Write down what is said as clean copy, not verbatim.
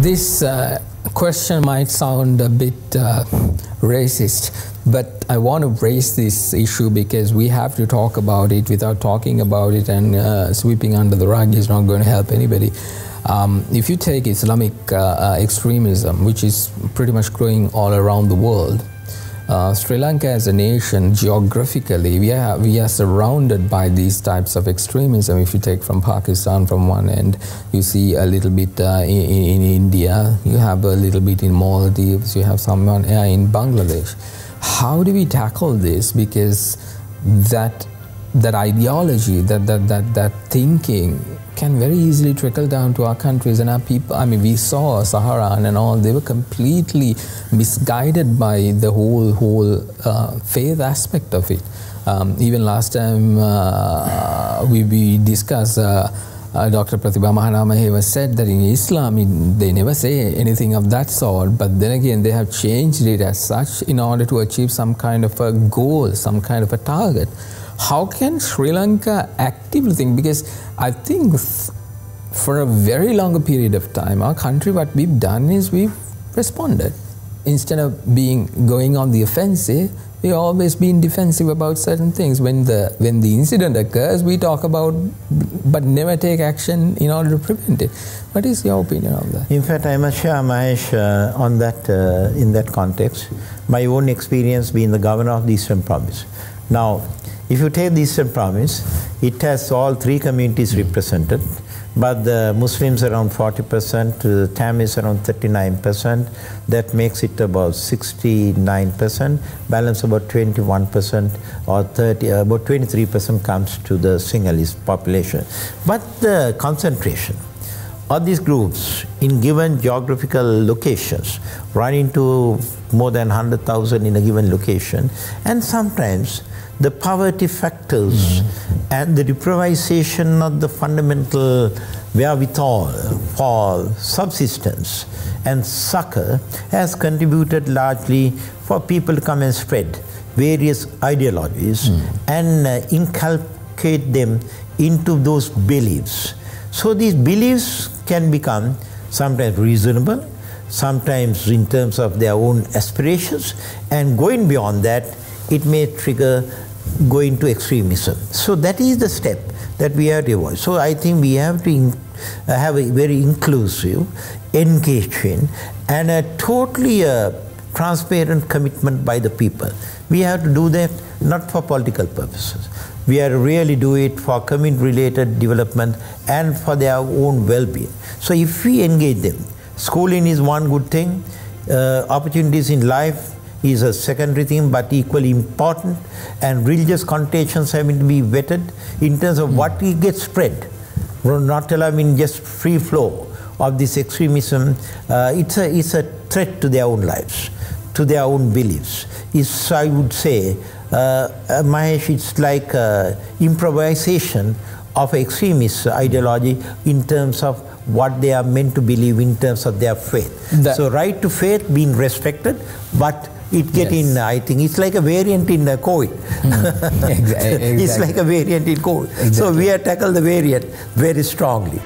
This question might sound a bit racist, but I want to raise this issue because we have to talk about it. Without talking about it and sweeping under the rug is not going to help anybody. If you take Islamic extremism, which is pretty much growing all around the world, Sri Lanka as a nation, geographically, we are surrounded by these types of extremism. If you take from Pakistan from one end, you see a little bit in India, you have a little bit in Maldives, you have someone in Bangladesh. How do we tackle this? Because that ideology, that thinking can very easily trickle down to our countries and our people. I mean, we saw Saharan and all, they were completely misguided by the whole faith aspect of it. Even last time we discussed, Dr. Pratibha Mahanama said that in Islam, they never say anything of that sort, but then again, they have changed it as such in order to achieve some kind of a goal, some kind of a target. How can Sri Lanka actively think? Because I think for a very longer period of time, our country, what we've done is we've responded. Instead of going on the offensive, we've always been defensive about certain things. When the incident occurs, we talk about, but never take action in order to prevent it. What is your opinion on that? In fact, I must share, Mahieash, on that, in that context, my own experience being the governor of the Eastern Province. Now, if you take the Eastern Province, it has all three communities represented, but the Muslims around 40%, the Tamils around 39%, that makes it about 69%, balance about 21% or 30, about 23% comes to the Sinhalese population. But the concentration of these groups in given geographical locations run into more than 100,000 in a given location, and sometimes the poverty factors and the deprivation of the fundamental wherewithal for subsistence and succor has contributed largely for people to come and spread various ideologies and inculcate them into those beliefs. So these beliefs can become sometimes reasonable, sometimes in terms of their own aspirations, and going beyond that, it may trigger going to extremism. So that is the step that we have to avoid. So I think we have to have a very inclusive, engaging, and a totally transparent commitment by the people. We have to do that not for political purposes. We have to really do it for community-related development and for their own well-being. So if we engage them, schooling is one good thing, opportunities in life is a secondary thing, but equally important, and religious connotations have to be vetted in terms of what gets spread. Not allowing just free flow of this extremism. It's a threat to their own lives, to their own beliefs. It's, I would say, Mahieash, it's like improvisation of extremist ideology in terms of what they are meant to believe in terms of their faith. So right to faith being respected, but it get in, I think, it's like a variant in COVID. Exactly. It's like a variant in COVID. Exactly. So we have tackled the variant very strongly.